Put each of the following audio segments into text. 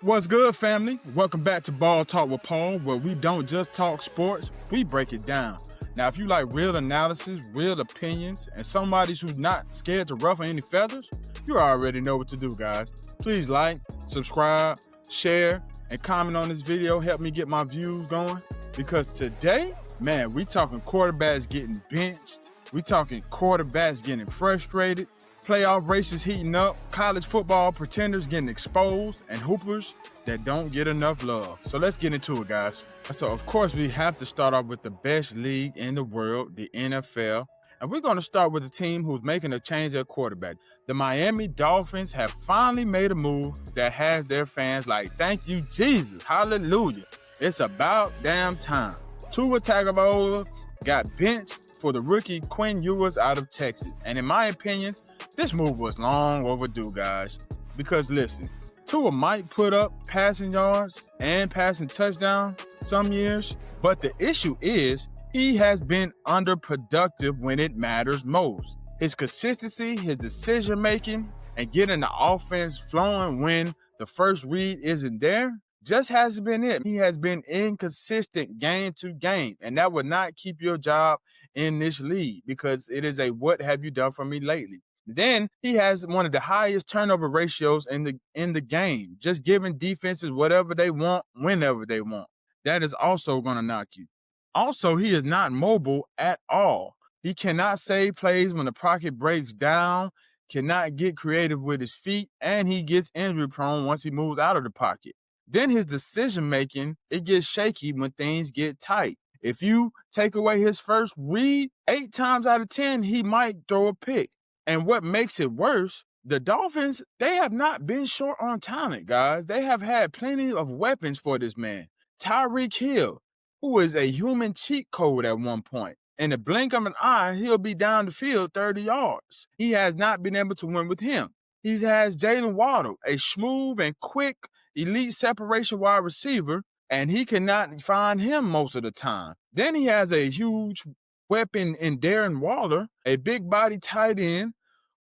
What's good, family? Welcome back to Ball Talk with Paul, where we don't just talk sports, we break it down. Now, if you like real analysis, real opinions, and somebody who's not scared to ruffle any feathers, you already know what to do, guys. Please like, subscribe, share, and comment on this video. Help me get my views going. Because today, man, we talking quarterbacks getting benched. We talking quarterbacks getting frustrated. Playoff races heating up, college football pretenders getting exposed, and hoopers that don't get enough love. So let's get into it, guys. So, of course, we have to start off with the best league in the world, the NFL. And we're going to start with a team who's making a change at quarterback. The Miami Dolphins have finally made a move that has their fans like, thank you, Jesus. Hallelujah. It's about damn time. Tua Tagovailoa got benched for the rookie Quinn Ewers out of Texas. And in my opinion, this move was long overdue, guys. Because listen, Tua might put up passing yards and passing touchdowns some years, but the issue is he has been underproductive when it matters most. His consistency, his decision-making, and getting the offense flowing when the first read isn't there just hasn't been it. He has been inconsistent game to game, and that would not keep your job in this league because it is a what have you done for me lately. Then he has one of the highest turnover ratios in the game, just giving defenses whatever they want, whenever they want. That is also going to knock you. Also, he is not mobile at all. He cannot save plays when the pocket breaks down, cannot get creative with his feet, and he gets injury prone once he moves out of the pocket. Then his decision-making, it gets shaky when things get tight. If you take away his first read, 8 times out of 10, he might throw a pick. And what makes it worse, the Dolphins, they have not been short on talent, guys. They have had plenty of weapons for this man. Tyreek Hill, who is a human cheat code at one point. In the blink of an eye, he'll be down the field 30 yards. He has not been able to win with him. He has Jalen Waddle, a smooth and quick elite separation wide receiver, and he cannot find him most of the time. Then he has a huge weapon in Darren Waller, a big body tight end,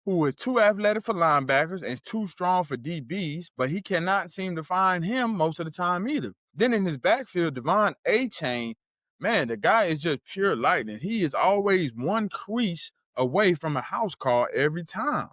who is too athletic for linebackers and too strong for DBs, but he cannot seem to find him most of the time either. Then in his backfield, Devon A-Chain, man, the guy is just pure lightning. He is always one crease away from a house call every time.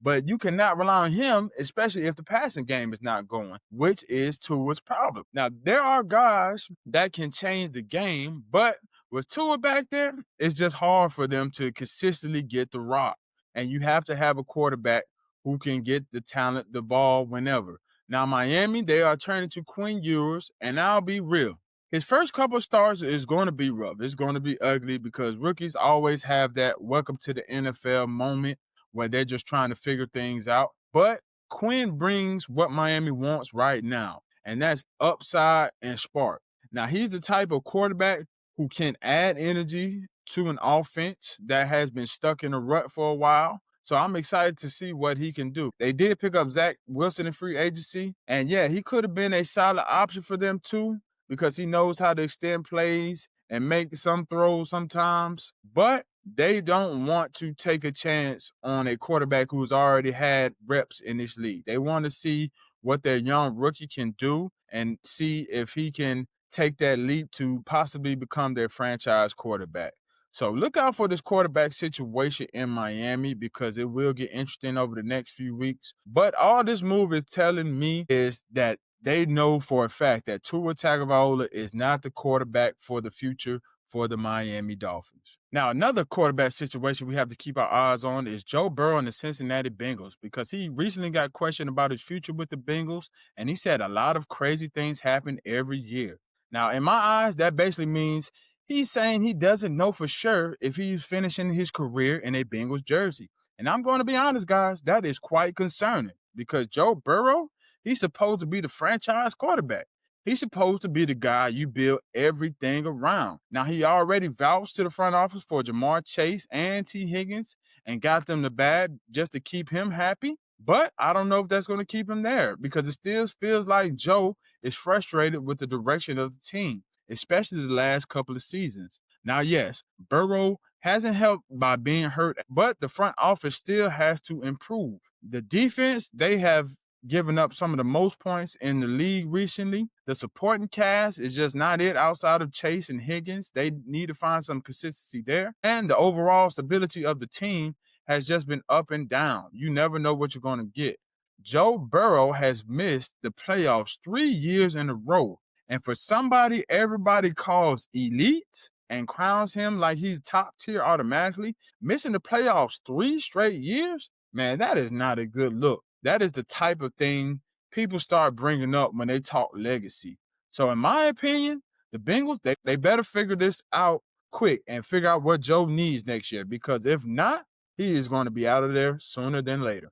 But you cannot rely on him, especially if the passing game is not going, which is Tua's problem. Now, there are guys that can change the game, but with Tua back there, it's just hard for them to consistently get the rock. And you have to have a quarterback who can get the talent, the ball whenever. Now, Miami, they are turning to Quinn Ewers, and I'll be real. His first couple of starts is going to be rough. It's going to be ugly because rookies always have that welcome to the NFL moment where they're just trying to figure things out. But Quinn brings what Miami wants right now, and that's upside and spark. Now, he's the type of quarterback who can add energy to an offense that has been stuck in a rut for a while. So I'm excited to see what he can do. They did pick up Zach Wilson in free agency. And yeah, he could have been a solid option for them too because he knows how to extend plays and make some throws sometimes. But they don't want to take a chance on a quarterback who's already had reps in this league. They want to see what their young rookie can do and see if he can take that leap to possibly become their franchise quarterback. So look out for this quarterback situation in Miami because it will get interesting over the next few weeks. But all this move is telling me is that they know for a fact that Tua Tagovailoa is not the quarterback for the future for the Miami Dolphins. Now, another quarterback situation we have to keep our eyes on is Joe Burrow and the Cincinnati Bengals because he recently got questioned about his future with the Bengals, and he said a lot of crazy things happen every year. Now, in my eyes, that basically means he's saying he doesn't know for sure if he's finishing his career in a Bengals jersey. And I'm going to be honest, guys, that is quite concerning because Joe Burrow, he's supposed to be the franchise quarterback. He's supposed to be the guy you build everything around. Now, he already vouched to the front office for Jamar Chase and T. Higgins and got them the bag just to keep him happy. But I don't know if that's going to keep him there because it still feels like Joe is frustrated with the direction of the team, especially the last couple of seasons. Now, yes, Burrow hasn't helped by being hurt, but the front office still has to improve. The defense, they have giving up some of the most points in the league recently. The supporting cast is just not it outside of Chase and Higgins. They need to find some consistency there. And the overall stability of the team has just been up and down. You never know what you're going to get. Joe Burrow has missed the playoffs 3 years in a row. And for somebody everybody calls elite and crowns him like he's top tier automatically, missing the playoffs 3 straight years, man, that is not a good look. That is the type of thing people start bringing up when they talk legacy. So in my opinion, the Bengals, they better figure this out quick and figure out what Joe needs next year, because if not, he is going to be out of there sooner than later.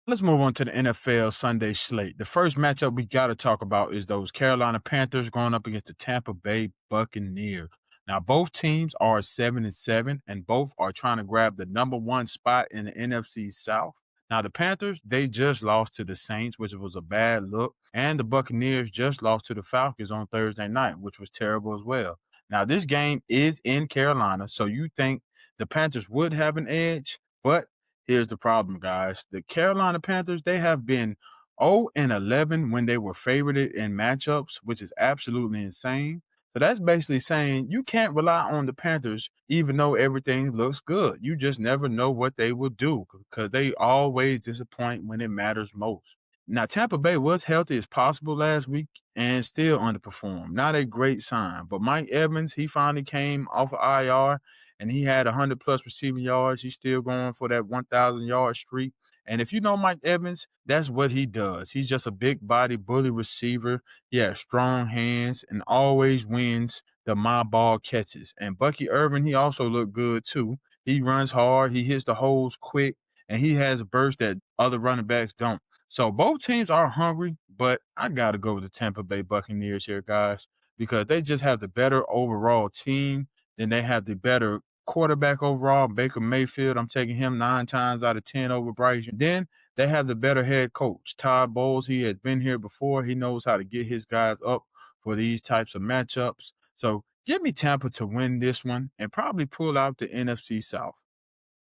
Let's move on to the NFL Sunday slate. The first matchup we got to talk about is those Carolina Panthers going up against the Tampa Bay Buccaneers. Now, both teams are 7-7, and both are trying to grab the number 1 spot in the NFC South. Now, the Panthers, they just lost to the Saints, which was a bad look, and the Buccaneers just lost to the Falcons on Thursday night, which was terrible as well. Now, this game is in Carolina, so you think the Panthers would have an edge, but here's the problem, guys. The Carolina Panthers, they have been 0-11 when they were favored in matchups, which is absolutely insane. So that's basically saying you can't rely on the Panthers even though everything looks good. You just never know what they will do because they always disappoint when it matters most. Now, Tampa Bay was healthy as possible last week and still underperformed. Not a great sign, but Mike Evans, he finally came off of IR and he had 100-plus receiving yards. He's still going for that 1,000-yard streak. And if you know Mike Evans, that's what he does. He's just a big body bully receiver. He has strong hands and always wins the my ball catches. And Bucky Irvin, he also looked good too. He runs hard. He hits the holes quick, and he has a burst that other running backs don't. So both teams are hungry, but I got to go with the Tampa Bay Buccaneers here, guys, because they just have the better overall team. Then they have the better quarterback overall, Baker Mayfield. I'm taking him 9 times out of 10 over Bryce. Then they have the better head coach, Todd Bowles. He has been here before. He knows how to get his guys up for these types of matchups. So give me Tampa to win this one and probably pull out the NFC South.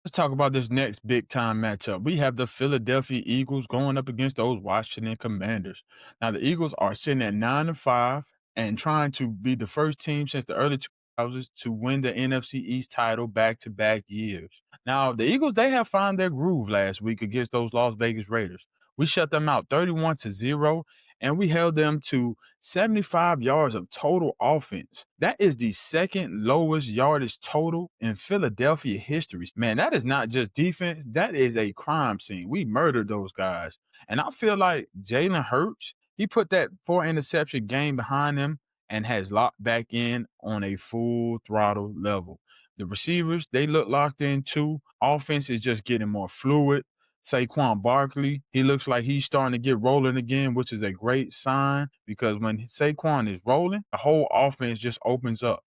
Let's talk about this next big-time matchup. We have the Philadelphia Eagles going up against those Washington Commanders. Now, the Eagles are sitting at 9-5 and trying to be the first team since the early 2000s to win the NFC East title back-to-back years. Now, the Eagles, they have found their groove last week against those Las Vegas Raiders. We shut them out 31-0, and we held them to 75 yards of total offense. That is the second lowest yardage total in Philadelphia history. Man, that is not just defense. That is a crime scene. We murdered those guys. And I feel like Jalen Hurts, he put that 4-interception game behind him and has locked back in on a full throttle level. The receivers, they look locked in too. Offense is just getting more fluid. Saquon Barkley, he looks like he's starting to get rolling again, which is a great sign because when Saquon is rolling, the whole offense just opens up.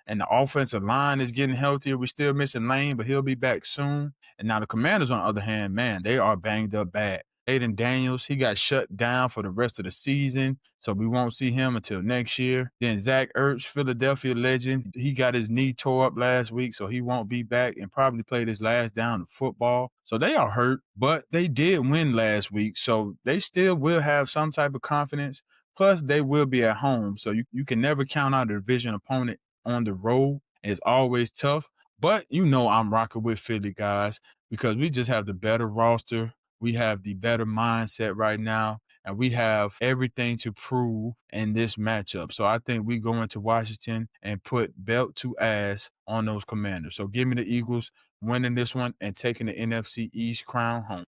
And the offensive line is getting healthier. We're still missing Lane, but he'll be back soon. And now the Commanders, on the other hand, man, they are banged up bad. Aiden Daniels, he got shut down for the rest of the season, so we won't see him until next year. Then Zach Ertz, Philadelphia legend, he got his knee tore up last week, so he won't be back and probably played his last down of football. So they are hurt, but they did win last week, so they still will have some type of confidence. Plus, they will be at home, so you can never count out a division opponent on the road. It's always tough, but you know I'm rocking with Philly, guys, because we just have the better roster. We have the better mindset right now, and we have everything to prove in this matchup. So I think we go into Washington and put belt to ass on those Commanders. So give me the Eagles winning this one and taking the NFC East crown home.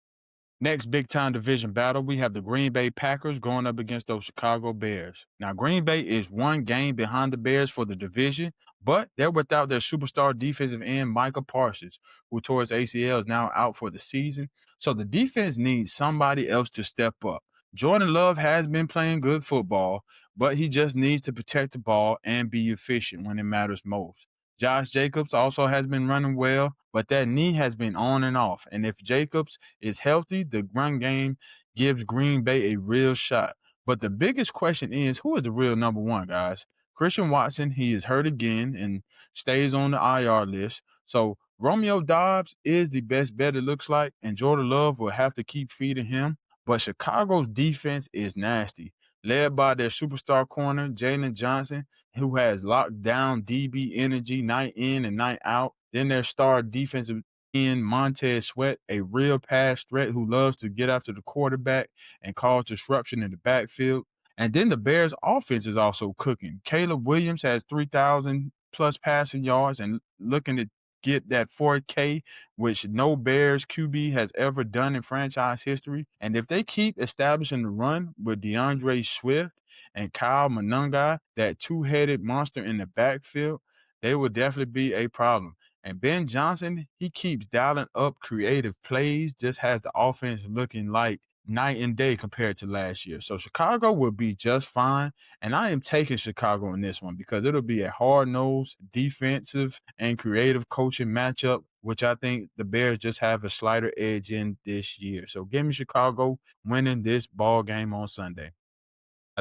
Next big-time division battle, we have the Green Bay Packers going up against those Chicago Bears. Now, Green Bay is 1 game behind the Bears for the division, but they're without their superstar defensive end, Micah Parsons, who tore his ACL, is now out for the season. So the defense needs somebody else to step up. Jordan Love has been playing good football, but he just needs to protect the ball and be efficient when it matters most. Josh Jacobs also has been running well, but that knee has been on and off. And if Jacobs is healthy, the run game gives Green Bay a real shot. But the biggest question is, who is the real number 1, guys? Christian Watson, he is hurt again and stays on the IR list. So Romeo Doubs is the best bet, it looks like, and Jordan Love will have to keep feeding him. But Chicago's defense is nasty, led by their superstar corner, Jalen Johnson, who has locked down DB energy night in and night out. Then their star defensive end, Montez Sweat, a real pass threat who loves to get after the quarterback and cause disruption in the backfield. And then the Bears' offense is also cooking. Caleb Williams has 3,000 plus passing yards and looking to get that 4K, which no Bears QB has ever done in franchise history. And if they keep establishing the run with DeAndre Swift and Kyle Monangai, that two-headed monster in the backfield, they will definitely be a problem. And Ben Johnson, he keeps dialing up creative plays, just has the offense looking like night and day compared to last year. So Chicago will be just fine. And I am taking Chicago in this one because it'll be a hard-nosed, defensive, and creative coaching matchup, which I think the Bears just have a slighter edge in this year. So give me Chicago winning this ball game on Sunday.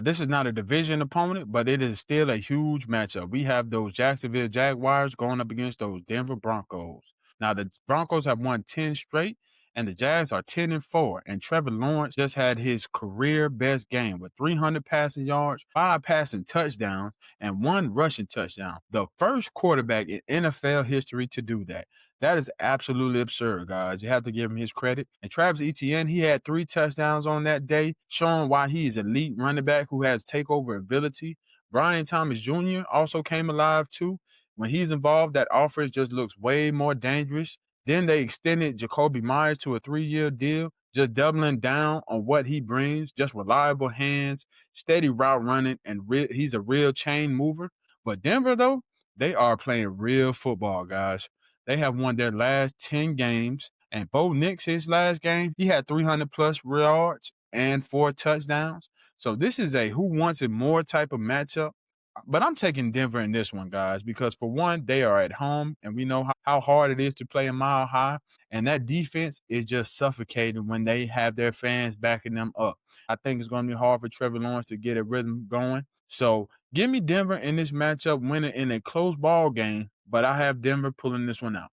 This is not a division opponent, but it is still a huge matchup. We have those Jacksonville Jaguars going up against those Denver Broncos. Now, the Broncos have won 10 straight, and the Jags are 10-4. And Trevor Lawrence just had his career best game with 300 passing yards, 5 passing touchdowns, and 1 rushing touchdown. The first quarterback in NFL history to do that. That is absolutely absurd, guys. You have to give him his credit. And Travis Etienne, he had 3 touchdowns on that day, showing why he is elite running back who has takeover ability. Brian Thomas Jr. also came alive too. When he's involved, that offense just looks way more dangerous. Then they extended Jacoby Myers to a 3-year deal, just doubling down on what he brings, just reliable hands, steady route running, and he's a real chain mover. But Denver, though, they are playing real football, guys. They have won their last 10 games. And Bo Nix, his last game, he had 300-plus yards and 4 touchdowns. So this is a who wants it more type of matchup. But I'm taking Denver in this one, guys, because for one, they are at home, and we know how hard it is to play a mile high. And that defense is just suffocating when they have their fans backing them up. I think it's going to be hard for Trevor Lawrence to get a rhythm going. So give me Denver in this matchup, winning in a close ball game, but I have Denver pulling this one out.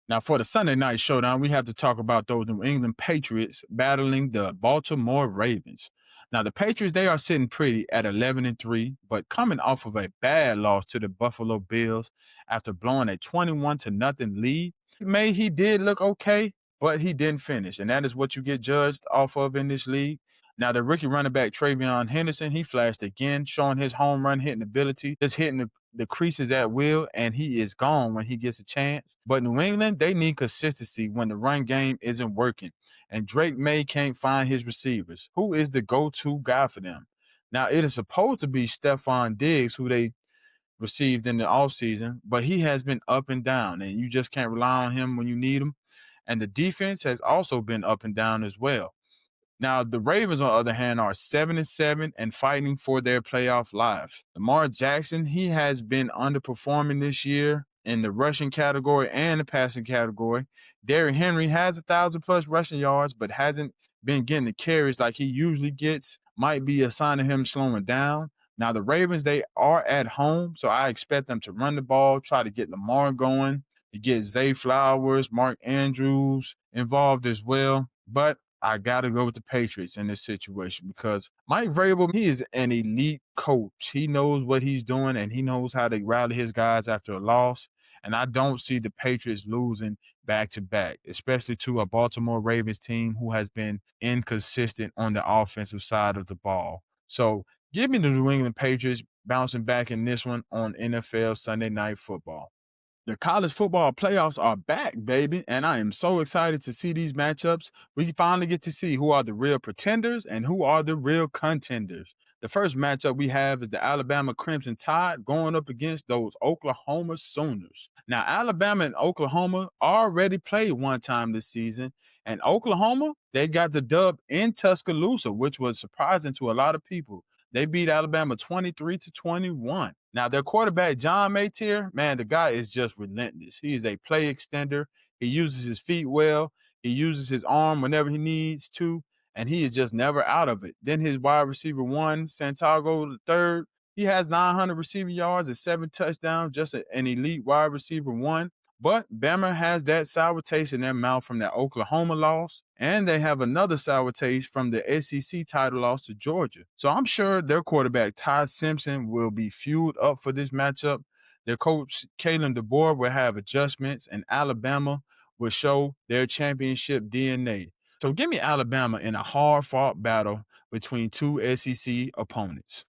Now, for the Sunday night showdown, we have to talk about those New England Patriots battling the Baltimore Ravens. Now, the Patriots, they are sitting pretty at 11-3, but coming off of a bad loss to the Buffalo Bills after blowing a 21-0 lead. He did look okay, but he didn't finish, and that is what you get judged off of in this league. Now, the rookie running back Travion Henderson, he flashed again, showing his home run hitting ability, just hitting the creases at will, and he is gone when he gets a chance. But New England, they need consistency when the run game isn't working, and Drake May can't find his receivers. Who is the go-to guy for them? Now, it is supposed to be Stephon Diggs, who they received in the offseason, but he has been up and down, and you just can't rely on him when you need him. And the defense has also been up and down as well. Now, the Ravens, on the other hand, are 7-7 and fighting for their playoff lives. Lamar Jackson, he has been underperforming this year in the rushing category and the passing category. Derrick Henry has 1,000-plus rushing yards, but hasn't been getting the carries like he usually gets. Might be a sign of him slowing down. Now, the Ravens, they are at home, so I expect them to run the ball, try to get Lamar going, to get Zay Flowers, Mark Andrews involved as well. But I got to go with the Patriots in this situation because Mike Vrabel, he is an elite coach. He knows what he's doing, and he knows how to rally his guys after a loss. And I don't see the Patriots losing back-to-back, especially to a Baltimore Ravens team who has been inconsistent on the offensive side of the ball. So give me the New England Patriots bouncing back in this one on NFL Sunday Night Football. The college football playoffs are back, baby, and I am so excited to see these matchups. We finally get to see who are the real pretenders and who are the real contenders. The first matchup we have is the Alabama Crimson Tide going up against those Oklahoma Sooners. Now, Alabama and Oklahoma already played one time this season, and Oklahoma, they got the dub in Tuscaloosa, which was surprising to a lot of people. They beat Alabama 23-21. Now, their quarterback, John Maytier, man, the guy is just relentless. He is a play extender. He uses his feet well. He uses his arm whenever he needs to, and he is just never out of it. Then his wide receiver one, Santiago III, he has 900 receiving yards and 7 touchdowns, just an elite wide receiver one. But Bama has that sour taste in their mouth from that Oklahoma loss, and they have another sour taste from the SEC title loss to Georgia. So I'm sure their quarterback, Ty Simpson, will be fueled up for this matchup. Their coach, Kalen DeBoer, will have adjustments, and Alabama will show their championship DNA. So give me Alabama in a hard-fought battle between two SEC opponents.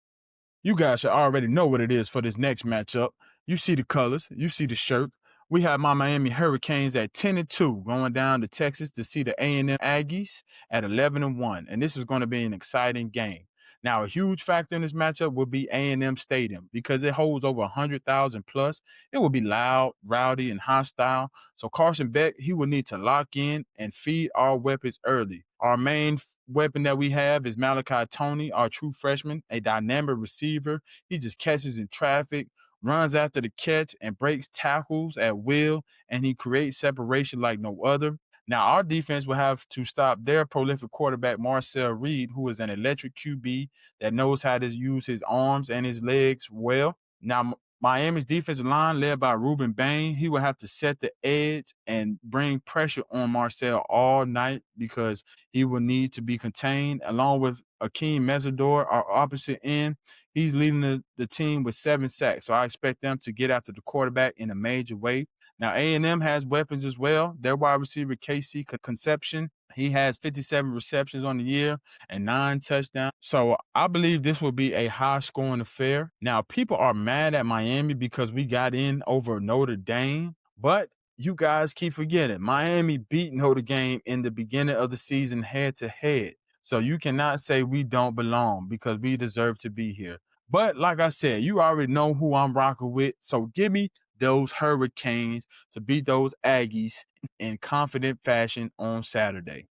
You guys should already know what it is for this next matchup. You see the colors, you see the shirt. We have my Miami Hurricanes at 10-2 going down to Texas to see the A&M Aggies at 11-1, and this is going to be an exciting game. Now, a huge factor in this matchup will be A&M Stadium because it holds over 100,000 plus. It will be loud, rowdy, and hostile. So Carson Beck, he will need to lock in and feed our weapons early. Our main weapon that we have is Malachi Toney, our true freshman, a dynamic receiver. He just catches in traffic, runs after the catch, and breaks tackles at will, and he creates separation like no other. Now, our defense will have to stop their prolific quarterback, Marcel Reed, who is an electric QB that knows how to use his arms and his legs well. Now, Miami's defensive line, led by Ruben Bain, he will have to set the edge and bring pressure on Marcel all night because he will need to be contained, along with Akeem Mesidor, our opposite end. He's leading the team with 7 sacks, so I expect them to get after the quarterback in a major way. Now, A&M has weapons as well. Their wide receiver, KC Conception, he has 57 receptions on the year and 9 touchdowns. So I believe this will be a high-scoring affair. Now, people are mad at Miami because we got in over Notre Dame, but you guys keep forgetting. Miami beat Notre Dame in the beginning of the season head-to-head. So you cannot say we don't belong because we deserve to be here. But like I said, you already know who I'm rocking with. So give me those Hurricanes to beat those Aggies in confident fashion on Saturday.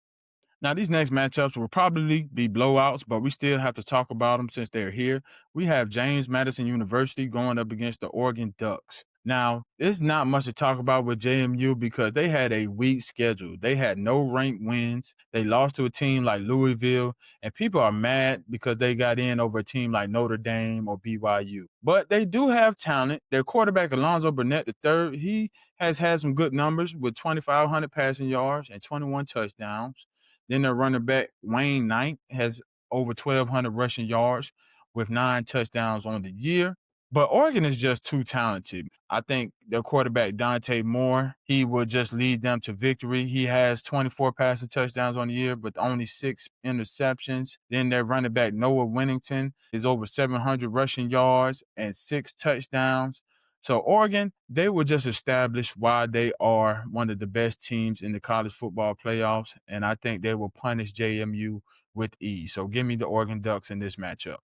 Now, these next matchups will probably be blowouts, but we still have to talk about them since they're here. We have James Madison University going up against the Oregon Ducks. Now, there's not much to talk about with JMU because they had a weak schedule. They had no ranked wins. They lost to a team like Louisville, and people are mad because they got in over a team like Notre Dame or BYU. But they do have talent. Their quarterback, Alonzo Burnett III, he has had some good numbers with 2,500 passing yards and 21 touchdowns. Then their running back, Wayne Knight, has over 1,200 rushing yards with 9 touchdowns on the year. But Oregon is just too talented. I think their quarterback, Dante Moore, he will just lead them to victory. He has 24 passing touchdowns on the year, but only 6 interceptions. Then their running back, Noah Winnington, is over 700 rushing yards and 6 touchdowns. So Oregon, they will just establish why they are one of the best teams in the college football playoffs, and I think they will punish JMU with ease. So give me the Oregon Ducks in this matchup.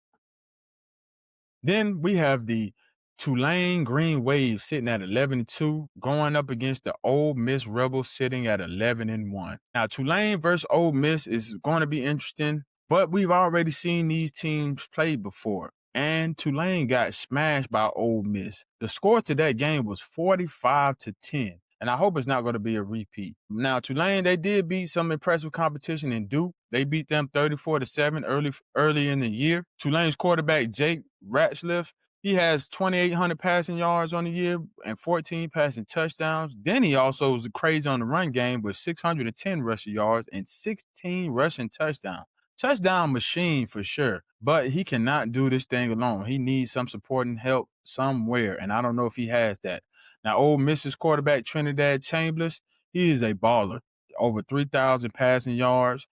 Then we have the Tulane Green Wave sitting at 11-2, going up against the Ole Miss Rebels sitting at 11-1. Now, Tulane versus Ole Miss is going to be interesting, but we've already seen these teams play before, and Tulane got smashed by Ole Miss. The score to that game was 45-10. And I hope it's not going to be a repeat. Now, Tulane, they did beat some impressive competition in Duke. They beat them 34-7 early in the year. Tulane's quarterback, Jake Ratcliffe, he has 2,800 passing yards on the year and 14 passing touchdowns. Then he also was crazy on the run game with 610 rushing yards and 16 rushing touchdowns. Touchdown machine for sure, but he cannot do this thing alone. He needs some supporting help somewhere, and I don't know if he has that. Now, Ole Miss's quarterback, Trinidad Chambers, he is a baller. Over 3,000 passing yards,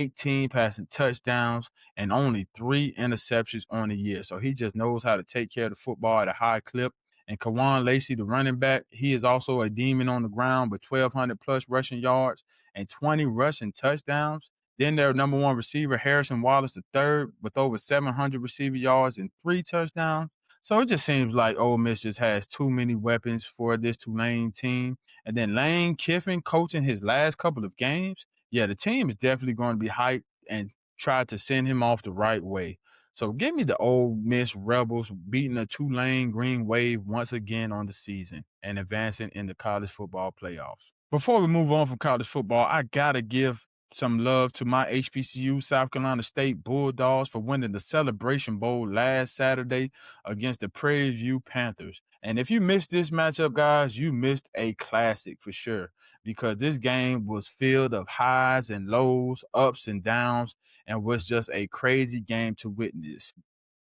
18 passing touchdowns, and only 3 interceptions on the year. So he just knows how to take care of the football at a high clip. And Kawan Lacey, the running back, he is also a demon on the ground with 1,200 plus rushing yards and 20 rushing touchdowns. Then their number 1 receiver, Harrison Wallace III, with over 700 receiving yards and 3 touchdowns. So it just seems like Ole Miss just has too many weapons for this Tulane team. And then Lane Kiffin coaching his last couple of games. Yeah, the team is definitely going to be hyped and try to send him off the right way. So give me the Ole Miss Rebels beating the Tulane Green Wave once again on the season and advancing in the college football playoffs. Before we move on from college football, I got to give some love to my HBCU South Carolina State Bulldogs for winning the Celebration Bowl last Saturday against the Prairie View Panthers. And if you missed this matchup, guys, you missed a classic for sure, because this game was filled of highs and lows, ups and downs, and was just a crazy game to witness.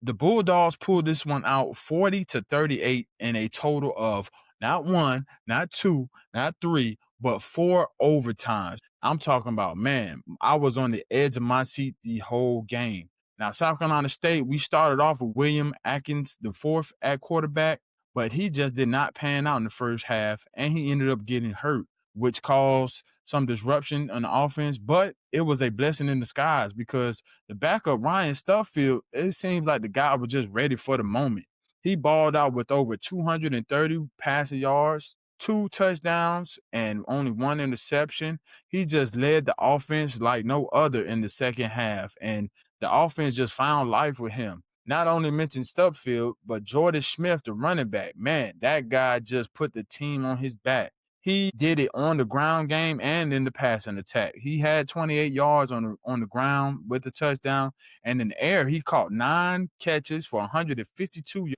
The Bulldogs pulled this one out 40-38 in a total of not one, not two, not three, but 4 overtimes. I'm talking about, man, I was on the edge of my seat the whole game. Now, South Carolina State, we started off with William Atkins the fourth at quarterback, but he just did not pan out in the first half, and he ended up getting hurt, which caused some disruption on the offense. But it was a blessing in disguise, because the backup, Ryan Stufffield, it seems like the guy was just ready for the moment. He balled out with over 230 passing yards, 2 touchdowns, and only 1 interception. He just led the offense like no other in the second half, and the offense just found life with him. Not only mentioned Stubfield, but Jordan Smith, the running back. Man, that guy just put the team on his back. He did it on the ground game and in the passing attack. He had 28 yards on the ground with the touchdown, and in the air, he caught 9 catches for 152 yards.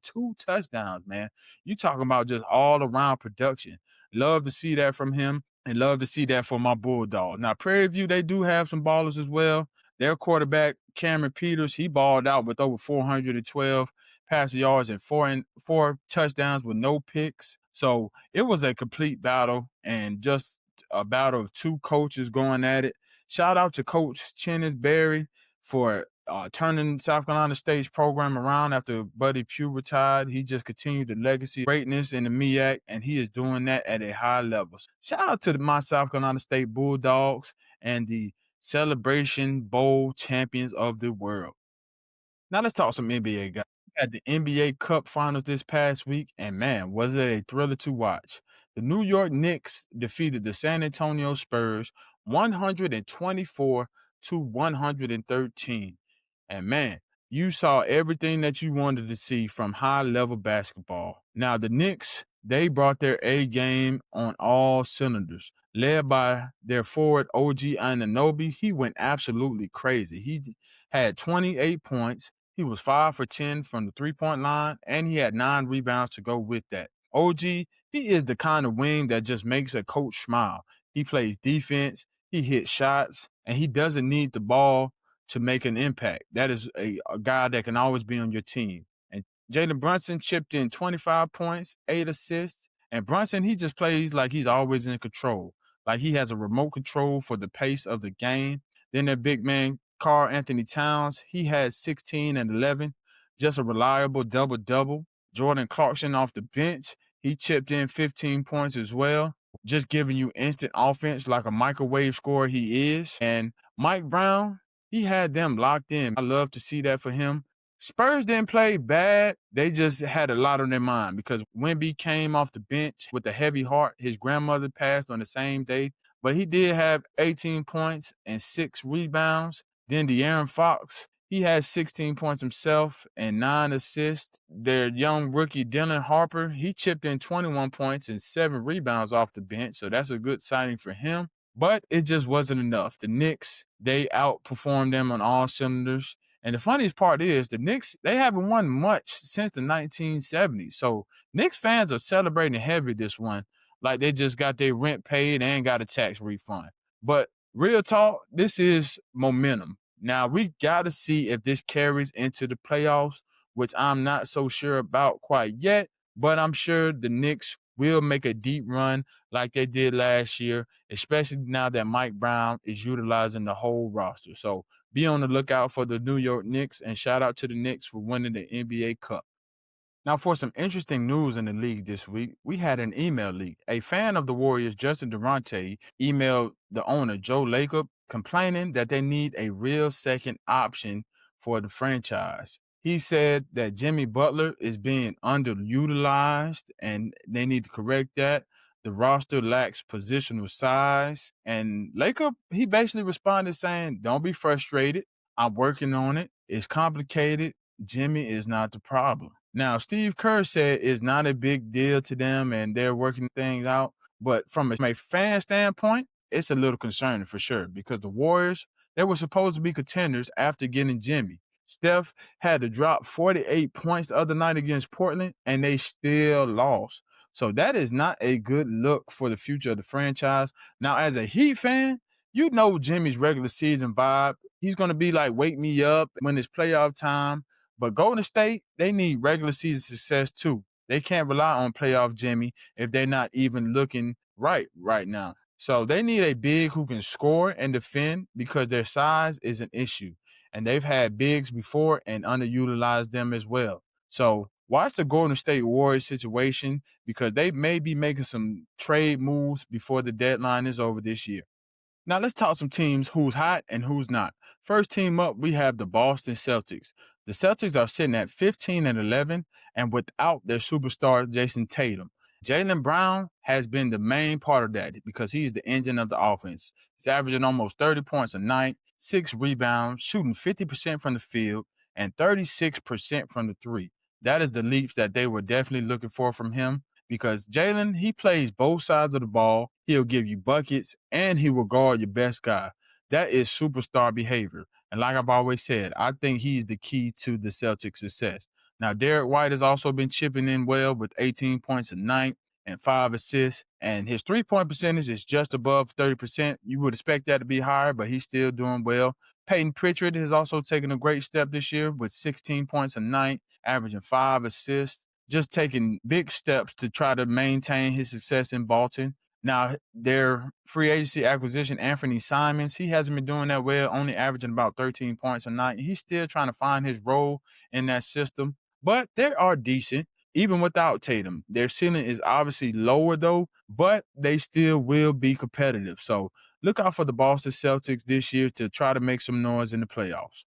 2 touchdowns, man. You talking about just all around production. Love to see that from him, and love to see that for my Bulldogs. Now, Prairie View, they do have some ballers as well. Their quarterback, Cameron Peters, he balled out with over 412 passing yards and 4 touchdowns with no picks. So it was a complete battle, and just a battle of 2 coaches going at it. Shout out to Coach Chennis Berry for turning South Carolina State's program around after Buddy Pugh retired. He just continued the legacy of greatness in the MEAC, and he is doing that at a high level. Shout out to my South Carolina State Bulldogs and the Celebration Bowl champions of the world. Now let's talk some NBA, guys. We had the NBA Cup Finals this past week, and man, was it a thriller to watch. The New York Knicks defeated the San Antonio Spurs 124-113. And man, you saw everything that you wanted to see from high-level basketball. Now, the Knicks, they brought their A game on all cylinders. Led by their forward, OG Anunoby, he went absolutely crazy. He had 28 points. He was 5 for 10 from the three-point line, and he had 9 rebounds to go with that. OG, he is the kind of wing that just makes a coach smile. He plays defense, he hits shots, and he doesn't need the ball to make an impact. That is a guy that can always be on your team. And Jalen Brunson chipped in 25 points, 8 assists. And Brunson, he just plays like he's always in control. Like he has a remote control for the pace of the game. Then that big man, Karl Anthony Towns, he had 16 and 11. Just a reliable double-double. Jordan Clarkson off the bench, he chipped in 15 points as well. Just giving you instant offense like a microwave scorer he is. And Mike Brown, he had them locked in. I love to see that for him. Spurs didn't play bad. They just had a lot on their mind, because Wemby came off the bench with a heavy heart. His grandmother passed on the same day, but he did have 18 points and 6 rebounds. Then De'Aaron Fox, he had 16 points himself and 9 assists. Their young rookie, Dylan Harper, he chipped in 21 points and 7 rebounds off the bench, so that's a good signing for him. But it just wasn't enough. The Knicks, they outperformed them on all cylinders. And the funniest part is the Knicks, they haven't won much since the 1970s. So Knicks fans are celebrating heavy this one, like they just got their rent paid and got a tax refund. But real talk, this is momentum. Now, we got to see if this carries into the playoffs, which I'm not so sure about quite yet. But I'm sure the Knicks will make a deep run like they did last year, especially now that Mike Brown is utilizing the whole roster. So be on the lookout for the New York Knicks, and shout out to the Knicks for winning the NBA Cup. Now, for some interesting news in the league this week, we had an email leak. A fan of the Warriors, Justin Durante, emailed the owner, Joe Lacob, complaining that they need a real second option for the franchise. He said that Jimmy Butler is being underutilized and they need to correct that. The roster lacks positional size. And Lacob, he basically responded saying, don't be frustrated. I'm working on it. It's complicated. Jimmy is not the problem. Now, Steve Kerr said it's not a big deal to them and they're working things out. But from a fan standpoint, it's a little concerning for sure because the Warriors, they were supposed to be contenders after getting Jimmy. Steph had to drop 48 points the other night against Portland, and they still lost. So that is not a good look for the future of the franchise. Now, as a Heat fan, you know Jimmy's regular season vibe. He's going to be like, wake me up when it's playoff time. But Golden State, they need regular season success too. They can't rely on playoff Jimmy if they're not even looking right now. So they need a big who can score and defend because their size is an issue. And they've had bigs before and underutilized them as well. So watch the Golden State Warriors situation because they may be making some trade moves before the deadline is over this year. Now let's talk some teams who's hot and who's not. First team up, we have the Boston Celtics. The Celtics are sitting at 15-11 and without their superstar Jason Tatum. Jaylen Brown has been the main part of that because he's the engine of the offense. He's averaging almost 30 points a night, 6 rebounds, shooting 50% from the field, and 36% from the three. That is the leaps that they were definitely looking for from him because Jaylen, he plays both sides of the ball. He'll give you buckets, and he will guard your best guy. That is superstar behavior. And like I've always said, I think he's the key to the Celtics' success. Now, Derek White has also been chipping in well with 18 points a night and 5 assists, and his three-point percentage is just above 30%. You would expect that to be higher, but he's still doing well. Peyton Pritchard has also taken a great step this year with 16 points a night, averaging 5 assists, just taking big steps to try to maintain his success in Bolton. Now, their free agency acquisition, Anthony Simons, he hasn't been doing that well, only averaging about 13 points a night. He's still trying to find his role in that system, but they are decent, even without Tatum. Their ceiling is obviously lower, though, but they still will be competitive. So look out for the Boston Celtics this year to try to make some noise in the playoffs.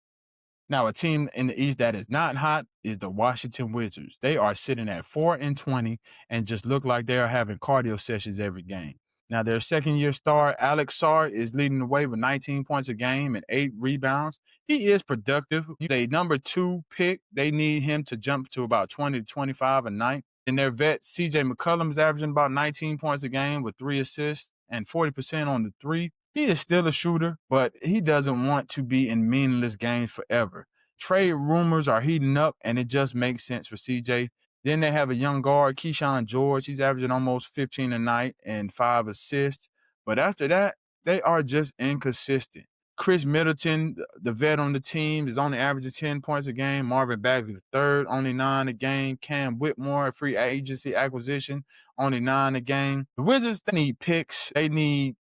Now, a team in the East that is not hot is the Washington Wizards. They are sitting at 4-20 and just look like they are having cardio sessions every game. Now, their second-year star, Alex Sarr, is leading the way with 19 points a game and 8 rebounds. He is productive. He's a number 2 pick. They need him to jump to about 20 to 25 a night. And their vet, CJ McCollum, is averaging about 19 points a game with 3 assists and 40% on the three. He is still a shooter, but he doesn't want to be in meaningless games forever. Trade rumors are heating up, and it just makes sense for CJ. Then they have a young guard, Keyshawn George. He's averaging almost 15 a night and 5 assists. But after that, they are just inconsistent. Chris Middleton, the vet on the team, is only averaging 10 points a game. Marvin Bagley III, only 9 a game. Cam Whitmore, a free agency acquisition, only 9 a game. The Wizards, they need picks. They need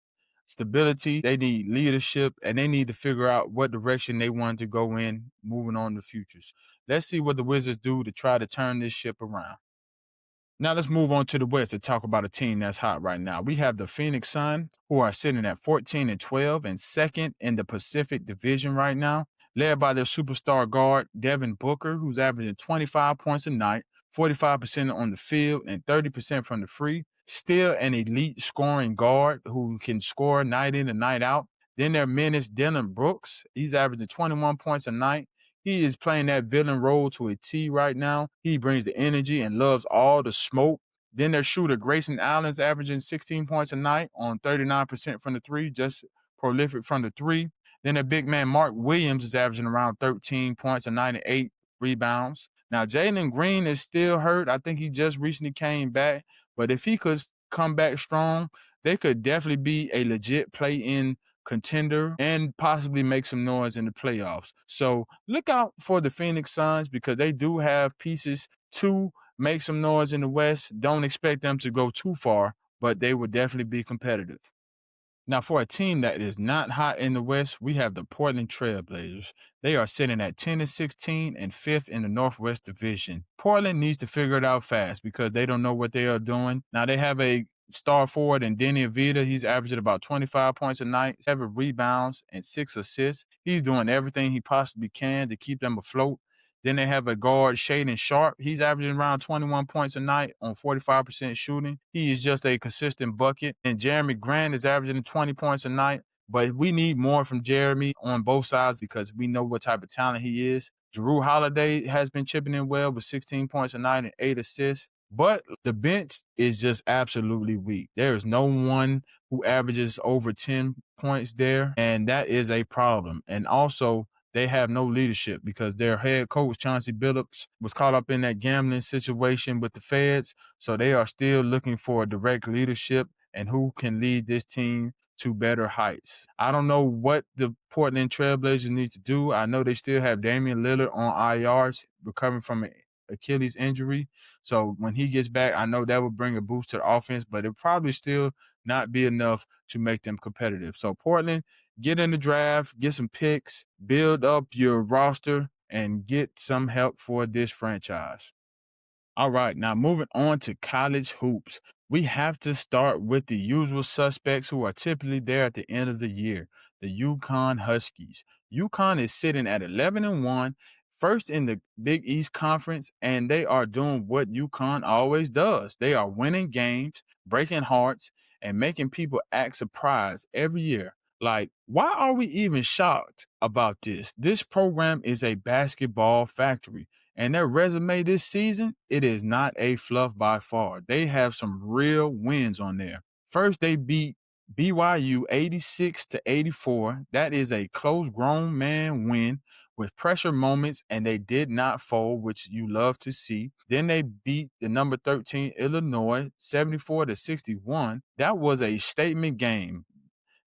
stability, they need leadership, and they need to figure out what direction they want to go in moving on to futures. Let's see what the Wizards do to try to turn this ship around. Now let's move on to the West to talk about a team that's hot right now. We have the Phoenix Suns, who are sitting at 14-12 and second in the Pacific Division right now, led by their superstar guard, Devin Booker, who's averaging 25 points a night, 45% on the field, and 30% from the free. Still an elite scoring guard who can score night in and night out. Then their menace, Dylan Brooks. He's averaging 21 points a night. He is playing that villain role to a T right now. He brings the energy and loves all the smoke. Then their shooter, Grayson Allen's averaging 16 points a night on 39% from the three, just prolific from the three. Then their big man, Mark Williams, is averaging around 13 points a night and 8 rebounds. Now, Jalen Green is still hurt. I think he just recently came back. But if he could come back strong, they could definitely be a legit play-in contender and possibly make some noise in the playoffs. So look out for the Phoenix Suns because they do have pieces to make some noise in the West. Don't expect them to go too far, but they will definitely be competitive. Now, for a team that is not hot in the West, we have the Portland Trail Blazers. They are sitting at 10-16 and 5th in the Northwest Division. Portland needs to figure it out fast because they don't know what they are doing. Now, they have a star forward in Denny Avita. He's averaging about 25 points a night, 7 rebounds, and 6 assists. He's doing everything he possibly can to keep them afloat. Then they have a guard, Shaden Sharp. He's averaging around 21 points a night on 45% shooting. He is just a consistent bucket. And Jeremy Grant is averaging 20 points a night. But we need more from Jeremy on both sides because we know what type of talent he is. Jrue Holiday has been chipping in well with 16 points a night and 8 assists. But the bench is just absolutely weak. There is no one who averages over 10 points there, and that is a problem. And also, they have no leadership because their head coach, Chauncey Billups, was caught up in that gambling situation with the feds. So they are still looking for direct leadership and who can lead this team to better heights. I don't know what the Portland Trailblazers need to do. I know they still have Damian Lillard on IRs recovering from an Achilles injury. So when he gets back, I know that will bring a boost to the offense, but it'll probably still not be enough to make them competitive. So Portland, get in the draft, get some picks, build up your roster, and get some help for this franchise. All right, now moving on to college hoops. We have to start with the usual suspects who are typically there at the end of the year, the UConn Huskies. UConn is sitting at 11-1, first in the Big East Conference, and they are doing what UConn always does. They are winning games, breaking hearts, and making people act surprised every year. Like, why are we even shocked about this? This program is a basketball factory. And their resume this season, it is not a fluff by far. They have some real wins on there. First, they beat BYU 86-84. That is a close grown man win with pressure moments, and they did not fold, which you love to see. Then they beat the number 13 Illinois 74-61. That was a statement game.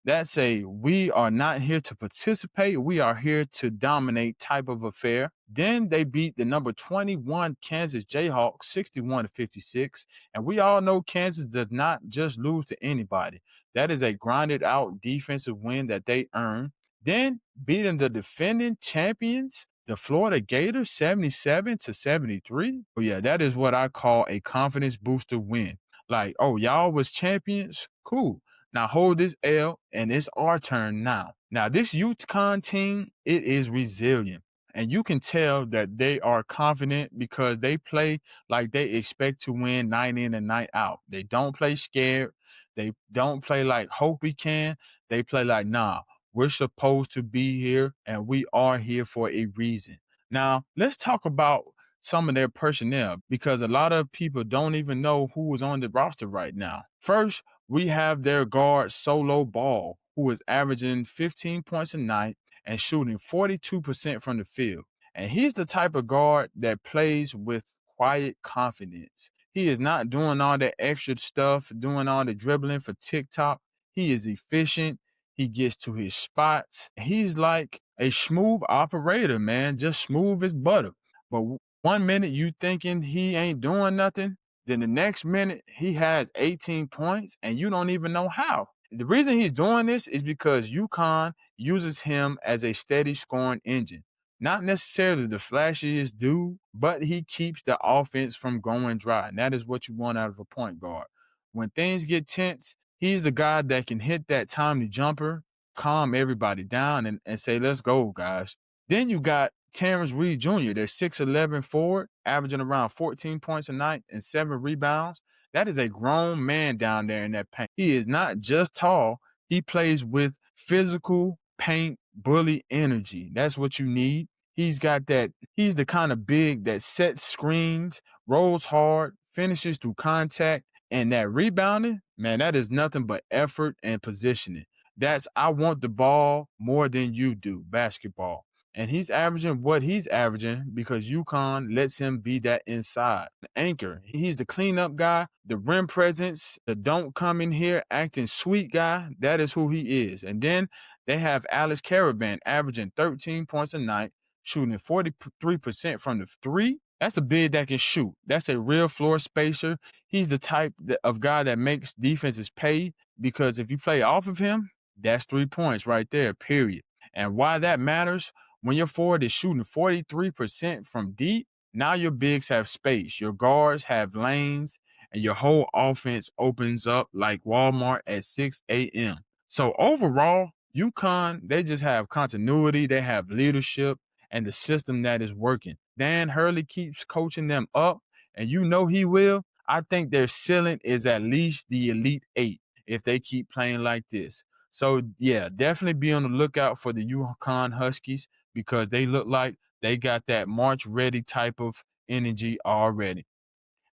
That's a we are not here to participate. We are here to dominate type of affair. Then they beat the number 21 Kansas Jayhawks 61-56. And we all know Kansas does not just lose to anybody. That is a grinded out defensive win that they earned. Then beating the defending champions, the Florida Gators 77-73. Oh yeah, that is what I call a confidence booster win. Like, oh, y'all was champions? Cool. Now hold this L, and it's our turn now. Now, this UConn team, it is resilient. And you can tell that they are confident because they play like they expect to win night in and night out. They don't play scared. They don't play like hope we can. They play like, nah, we're supposed to be here and we are here for a reason. Now, let's talk about some of their personnel because a lot of people don't even know who is on the roster right now. First, we have their guard Solo Ball, who is averaging 15 points a night and shooting 42% from the field. And he's the type of guard that plays with quiet confidence. He is not doing all that extra stuff, doing all the dribbling for TikTok. He is efficient. He gets to his spots. He's like a smooth operator, man, just smooth as butter. But one minute you thinking he ain't doing nothing, then the next minute, he has 18 points, and you don't even know how. The reason he's doing this is because UConn uses him as a steady scoring engine. Not necessarily the flashiest dude, but he keeps the offense from going dry. And that is what you want out of a point guard. When things get tense, he's the guy that can hit that timely jumper, calm everybody down, and say, let's go, guys. Then you got Terrence Reed Jr., their 6'11 forward, averaging around 14 points a night and 7 rebounds. That is a grown man down there in that paint. He is not just tall. He plays with physical paint bully energy. That's what you need. He's got that. He's the kind of big that sets screens, rolls hard, finishes through contact, and that rebounding, man, that is nothing but effort and positioning. That's I want the ball more than you do, basketball. And he's averaging what he's averaging because UConn lets him be that inside anchor. He's the cleanup guy, the rim presence, the don't come in here acting sweet guy. That is who he is. And then they have Alex Caravan averaging 13 points a night, shooting 43% from the three. That's a big that can shoot. That's a real floor spacer. He's the type of guy that makes defenses pay because if you play off of him, that's 3 points right there, period. And why that matters, when your forward is shooting 43% from deep, now your bigs have space, your guards have lanes, and your whole offense opens up like Walmart at 6 a.m. So overall, UConn, they just have continuity, they have leadership, and the system that is working. Dan Hurley keeps coaching them up, and you know he will. I think their ceiling is at least the Elite Eight if they keep playing like this. So, yeah, definitely be on the lookout for the UConn Huskies because they look like they got that March ready type of energy already.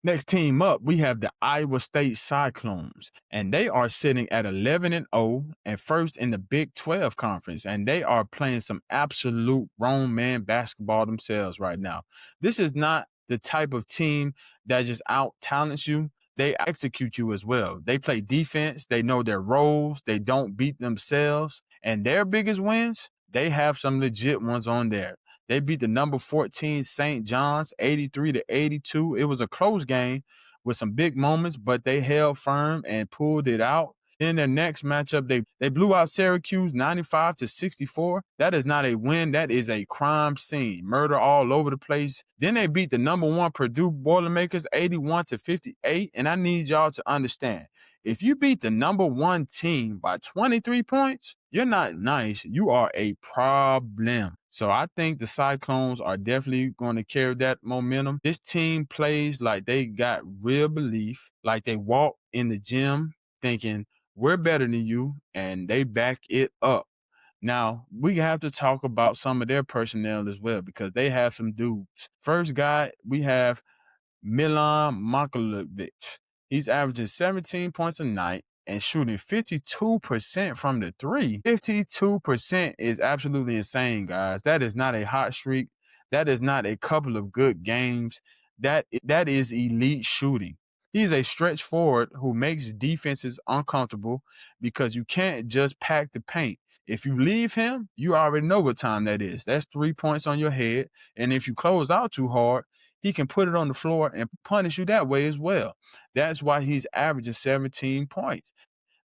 Next team up, we have the Iowa State Cyclones, and they are sitting at 11-0 and first in the Big 12 conference, and they are playing some absolute grown man basketball themselves right now. This is not the type of team that just out talents you. They execute you as well. They play defense. They know their roles. They don't beat themselves. And their biggest wins, they have some legit ones on there. They beat the number 14 St. John's 83-82. It was a close game with some big moments, but they held firm and pulled it out. In their next matchup, they blew out Syracuse 95-64. That is not a win. That is a crime scene. Murder all over the place. Then they beat the number 1 Purdue Boilermakers 81-58. And I need y'all to understand, if you beat the number 1 team by 23 points, you're not nice. You are a problem. So I think the Cyclones are definitely going to carry that momentum. This team plays like they got real belief, like they walk in the gym thinking, we're better than you, and they back it up. Now, we have to talk about some of their personnel as well because they have some dudes. First guy, we have Milan Makalovic. He's averaging 17 points a night and shooting 52% from the three. 52% is absolutely insane, guys. That is not a hot streak. That is not a couple of good games. That is elite shooting. He's a stretch forward who makes defenses uncomfortable because you can't just pack the paint. If you leave him, you already know what time that is. That's 3 points on your head. And if you close out too hard, he can put it on the floor and punish you that way as well. That's why he's averaging 17 points,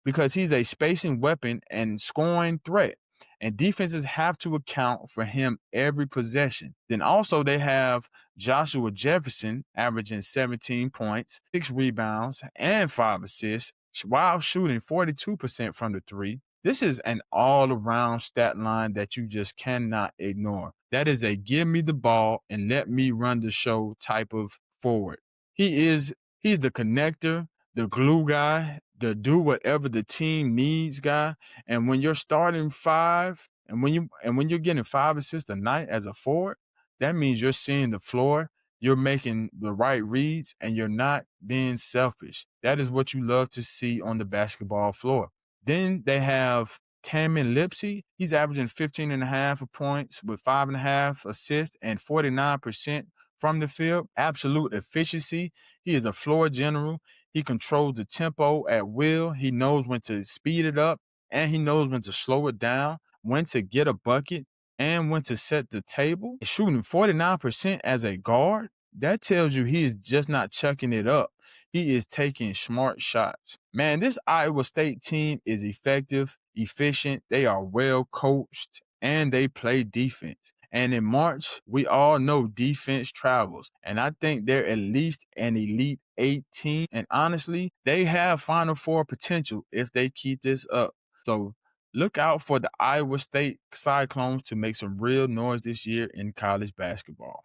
because he's a spacing weapon and scoring threat. And defenses have to account for him every possession. Then also they have Joshua Jefferson averaging 17 points, 6 rebounds, and 5 assists while shooting 42% from the three. This is an all-around stat line that you just cannot ignore. That is a give me the ball and let me run the show type of forward. He's the connector, the glue guy, the do whatever the team needs guy. And when you're starting 5 and when you're getting 5 assists a night as a forward, that means you're seeing the floor, you're making the right reads, and you're not being selfish. That is what you love to see on the basketball floor. Then they have Tamin Lipsey. He's averaging 15.5 points with 5.5 assists and 49% from the field. Absolute efficiency. He is a floor general. He controls the tempo at will. He knows when to speed it up, and he knows when to slow it down, when to get a bucket, and when to set the table. Shooting 49% as a guard, that tells you he is just not chucking it up. He is taking smart shots. Man, this Iowa State team is effective, efficient. They are well coached, and they play defense. And in March, we all know defense travels. And I think they're at least an Elite 8 team. And honestly, they have Final Four potential if they keep this up. So look out for the Iowa State Cyclones to make some real noise this year in college basketball.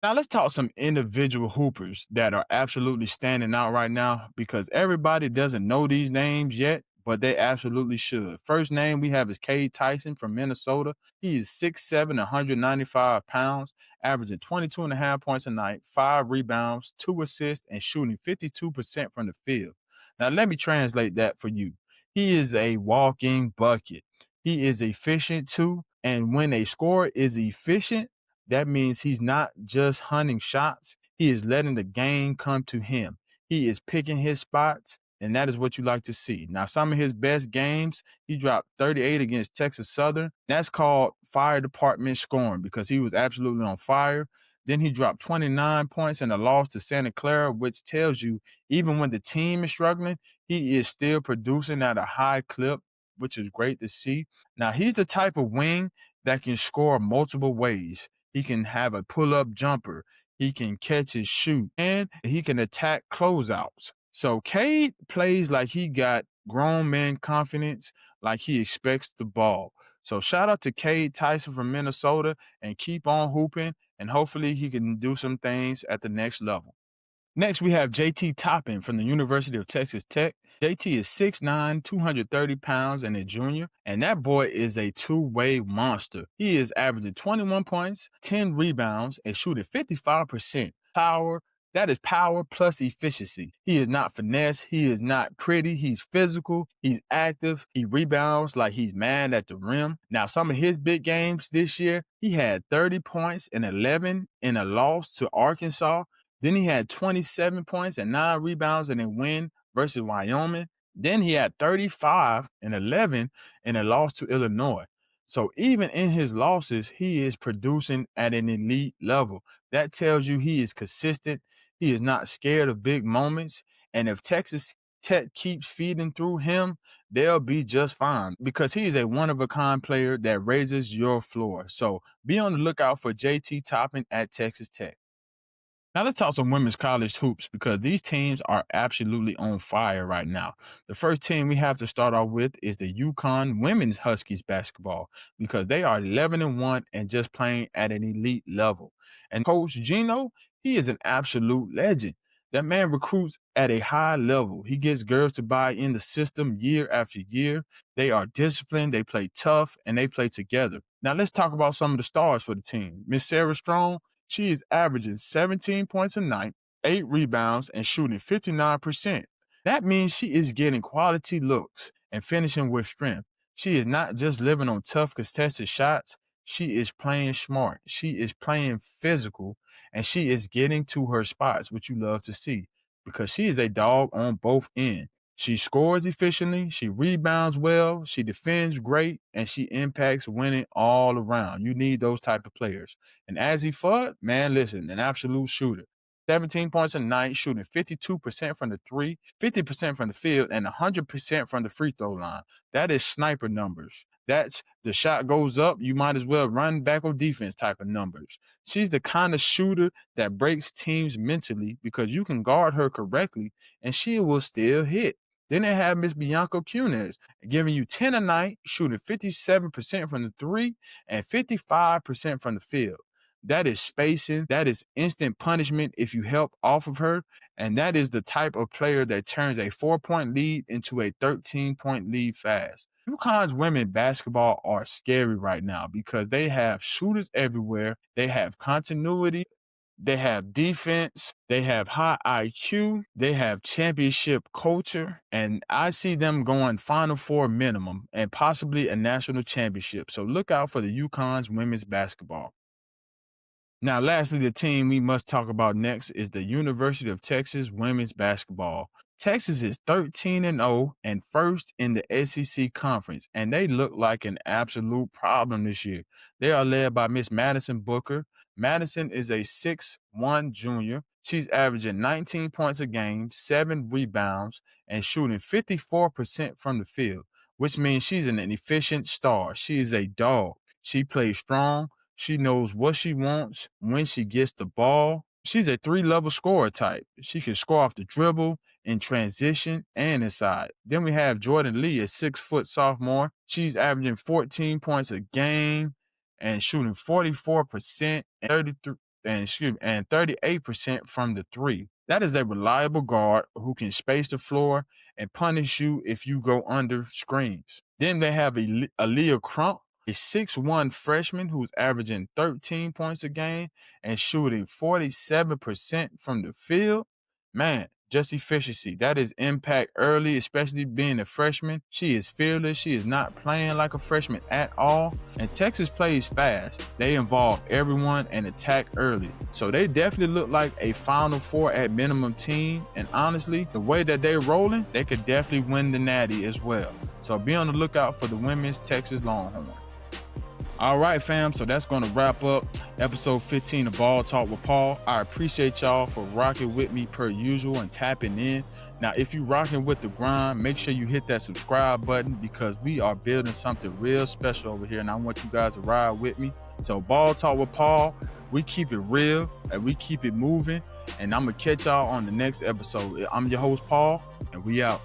Now let's talk some individual hoopers that are absolutely standing out right now, because everybody doesn't know these names yet, but they absolutely should. First name we have is Cade Tyson from Minnesota. He is 6'7", 195 pounds, averaging 22.5 points a night, 5 rebounds, 2 assists, and shooting 52% from the field. Now let me translate that for you. He is a walking bucket. He is efficient too, and when a scorer is efficient, that means he's not just hunting shots. He is letting the game come to him. He is picking his spots, and that is what you like to see. Now, some of his best games, he dropped 38 against Texas Southern. That's called fire department scoring, because he was absolutely on fire. Then he dropped 29 points in a loss to Santa Clara, which tells you even when the team is struggling, he is still producing at a high clip, which is great to see. Now, he's the type of wing that can score multiple ways. He can have a pull-up jumper. He can catch and shoot, and he can attack closeouts. So Cade plays like he got grown man confidence, like he expects the ball. So shout out to Cade Tyson from Minnesota, and keep on hooping, and hopefully he can do some things at the next level. Next, we have JT Toppin from the University of Texas Tech. JT is 6'9", 230 pounds, and a junior, and that boy is a two-way monster. He is averaging 21 points, 10 rebounds, and shooting 55%. Power, That is power plus efficiency. He is not finesse. He is not pretty. He's physical. He's active. He rebounds like he's mad at the rim. Now, some of his big games this year, he had 30 points and 11 in a loss to Arkansas. Then he had 27 points and 9 rebounds in a win versus Wyoming. Then he had 35 and 11 in a loss to Illinois. So even in his losses, he is producing at an elite level. That tells you he is consistent. He is not scared of big moments. And if Texas Tech keeps feeding through him, they'll be just fine because he is a one-of-a-kind player that raises your floor. So be on the lookout for JT Toppin at Texas Tech. Now let's talk some women's college hoops because these teams are absolutely on fire right now. The first team we have to start off with is the UConn women's Huskies basketball because they are 11-1 and just playing at an elite level. And Coach Gino, he is an absolute legend. That man recruits at a high level. He gets girls to buy in the system year after year. They are disciplined, they play tough, and they play together. Now let's talk about some of the stars for the team. Miss Sarah Strong, she is averaging 17 points a night, 8 rebounds, and shooting 59%. That means she is getting quality looks and finishing with strength. She is not just living on tough contested shots. She is playing smart. She is playing physical, and she is getting to her spots, which you love to see, because she is a dog on both ends. She scores efficiently, she rebounds well, she defends great, and she impacts winning all around. You need those type of players. And Azzy Fudd, man, listen, an absolute shooter. 17 points a night, shooting 52% from the three, 50% from the field, and 100% from the free throw line. That is sniper numbers. That's the shot goes up, you might as well run back on defense type of numbers. She's the kind of shooter that breaks teams mentally because you can guard her correctly and she will still hit. Then they have Miss Bianca Cunes giving you 10 a night, shooting 57% from the three and 55% from the field. That is spacing. That is instant punishment if you help off of her. And that is the type of player that turns a 4-point lead into a 13-point lead fast. UConn's women basketball are scary right now because they have shooters everywhere. They have continuity. They have defense, they have high IQ, they have championship culture, and I see them going Final Four minimum and possibly a national championship. So look out for the UConn's women's basketball. Now, lastly, the team we must talk about next is the University of Texas women's basketball. Texas is 13-0 and first in the SEC conference, and they look like an absolute problem this year. They are led by Miss Madison Booker. Madison is a 6'1" junior. She's averaging 19 points a game, 7 rebounds, and shooting 54% from the field, which means she's an efficient star. She is a dog. She plays strong. She knows what she wants when she gets the ball. She's a 3-level scorer type. She can score off the dribble, in transition, and inside. Then we have Jordan Lee, a 6-foot sophomore. She's averaging 14 points a game and shooting 44% and 38% from the three. That is a reliable guard who can space the floor and punish you if you go under screens. Then they have Aaliyah Crump, a 6'1" freshman who's averaging 13 points a game and shooting 47% from the field. Man, just efficiency. That is impact early, especially being a freshman. She is fearless. She is not playing like a freshman at all. And Texas plays fast. They involve everyone and attack early. So they definitely look like a Final Four at minimum team. And honestly, the way that they're rolling, they could definitely win the Natty as well. So be on the lookout for the women's Texas Longhorn. All right, fam, so that's going to wrap up episode 15 of Ball Talk with Paul. I appreciate y'all for rocking with me per usual and tapping in. Now, if you rocking with the grind, make sure you hit that subscribe button because we are building something real special over here, and I want you guys to ride with me. So Ball Talk with Paul, we keep it real and we keep it moving, and I'm going to catch y'all on the next episode. I'm your host, Paul, and we out.